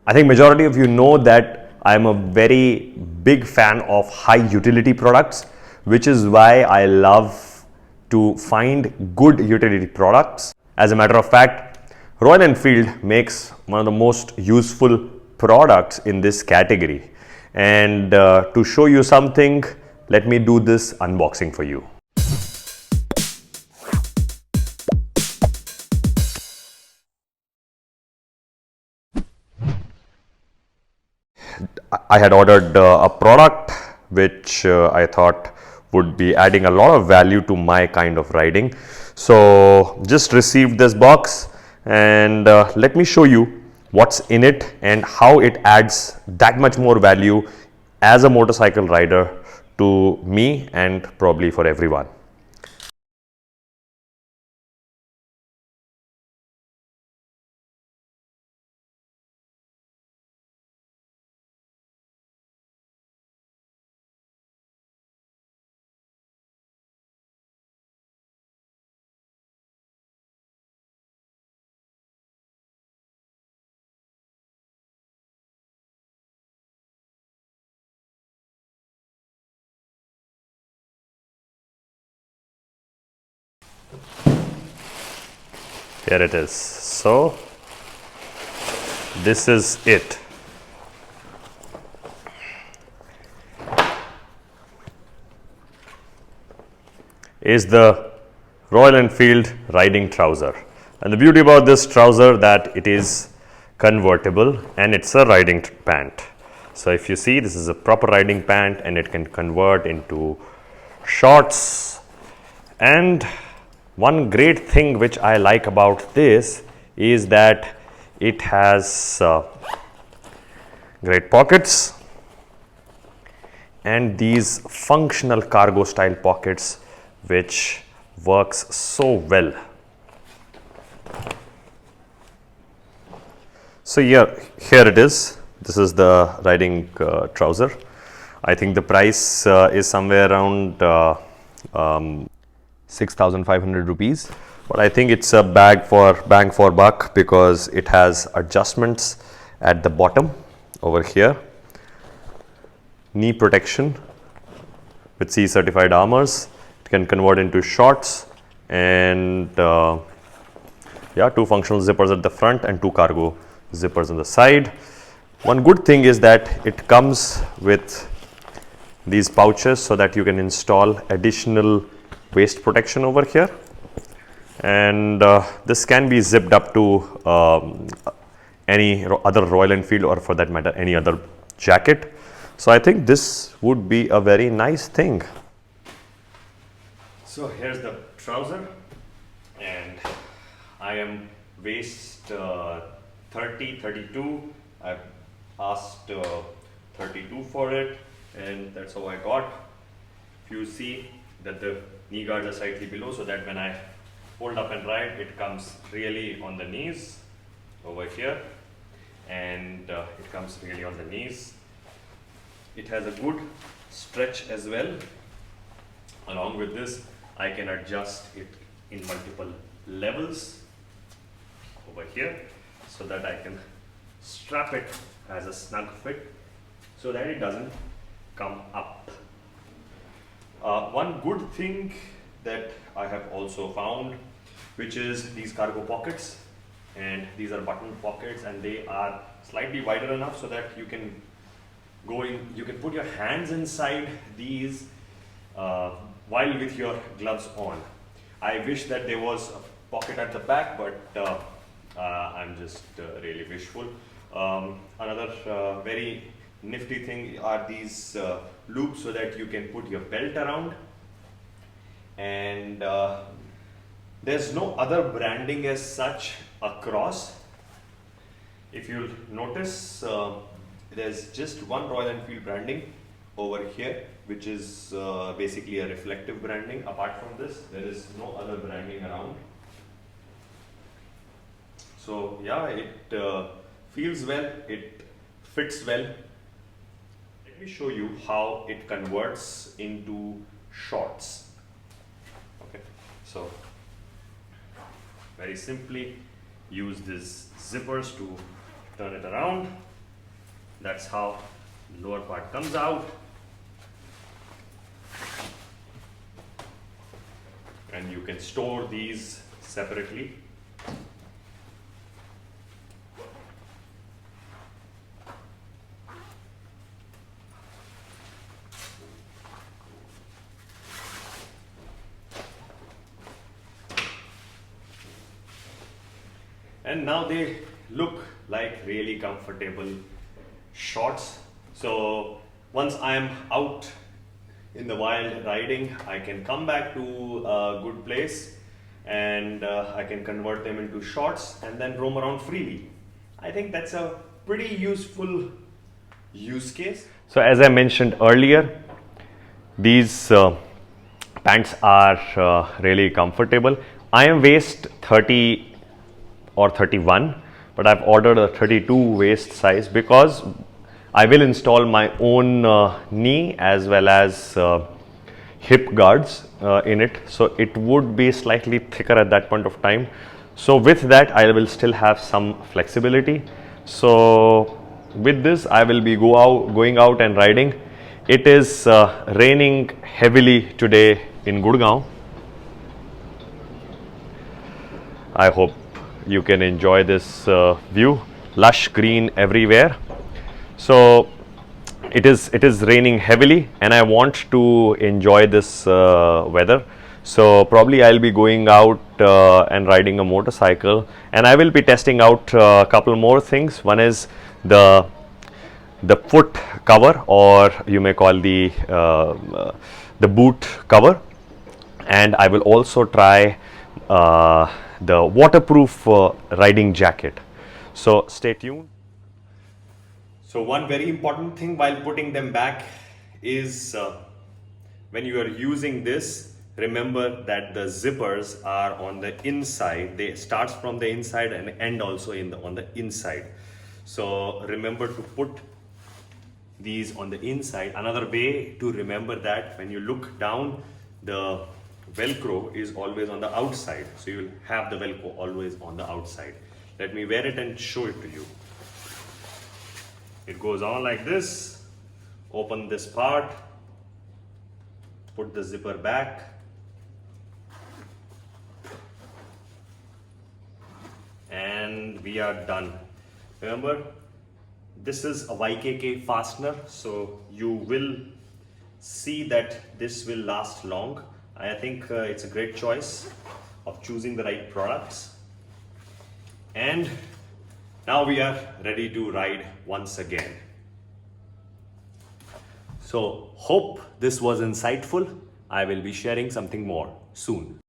I think majority of you know that I'm a very big fan of high utility products, which is why I love to find good utility products. As a matter of fact, Royal Enfield makes one of the most useful products in this category. And to show you something, let me do this unboxing for you. I had ordered a product which I thought would be adding a lot of value to my kind of riding. So just received this box, and let me show you what's in it and how it adds that much more value as a motorcycle rider to me and probably for everyone. Here it is. So this is it. Is the Royal Enfield riding trouser. And the beauty about this trouser that it is convertible and it's a riding pant. So if you see, this is a proper riding pant and it can convert into shorts. And one great thing which I like about this is that it has great pockets and these functional cargo style pockets which works so well. So here it is. This is the riding trouser. I think the price is somewhere around 6,500 rupees. But I think it's a bang for buck because it has adjustments at the bottom over here. Knee protection with C certified armors. It can convert into shorts and yeah, two functional zippers at the front and two cargo zippers on the side. One good thing is that it comes with these pouches so that you can install additional waist protection over here, and this can be zipped up to any other Royal Enfield or for that matter any other jacket. So I think this would be a very nice thing. So here's the trouser, and I am waist 32. I've asked 32 for it, and that's how I got. If you see that the knee guards are slightly below, so that when I hold up and ride, it comes really on the knees over here, and it comes really on the knees. It has a good stretch as well. Along with this, I can adjust it in multiple levels over here so that I can strap it as a snug fit so that it doesn't come up. One good thing that I have also found, which is these cargo pockets, and these are button pockets and they are slightly wider enough so that you can go in, you can put your hands inside these while with your gloves on. I wish that there was a pocket at the back, but I'm just really wishful. Another very nifty thing are these loops so that you can put your belt around, and there's no other branding as such across. If you'll notice, there's just one Royal Enfield branding over here, which is basically a reflective branding. Apart from this, there is no other branding around. So yeah, it feels well, it fits well. Let me show you how it converts into shorts. Okay, so very simply use these zippers to turn it around, That's how lower part comes out. And you can store these separately. And now they look like really comfortable shorts. So once I am out in the wild riding, I can come back to a good place and I can convert them into shorts and then roam around freely. I think that's a pretty useful use case. So as I mentioned earlier, these pants are really comfortable. I am waist 30 or 31, but I've ordered a 32 waist size because I will install my own knee as well as hip guards in it, so it would be slightly thicker at that point of time. So with that I will still have some flexibility. So with this I will be going out and riding. It is raining heavily today in Gurgaon. I hope you can enjoy this view. Lush green everywhere. So it is raining heavily and I want to enjoy this weather. So probably I'll be going out and riding a motorcycle, and I will be testing out a couple more things. One is the foot cover, or you may call the boot cover, and I will also try the waterproof riding jacket. So stay tuned. So one very important thing while putting them back is when you are using this, remember that the zippers are on the inside. They start from the inside and end also on the inside. So remember to put these on the inside. Another way to remember that, when you look down, the Velcro is always on the outside. So you will have the Velcro always on the outside. Let me wear it and show it to you. It goes on like this. Open this part, put the zipper back, and we are done. Remember, this is a YKK fastener, so you will see that this will last long. I think it's a great choice of choosing the right products. And now we are ready to ride once again. So hope this was insightful. I will be sharing something more soon.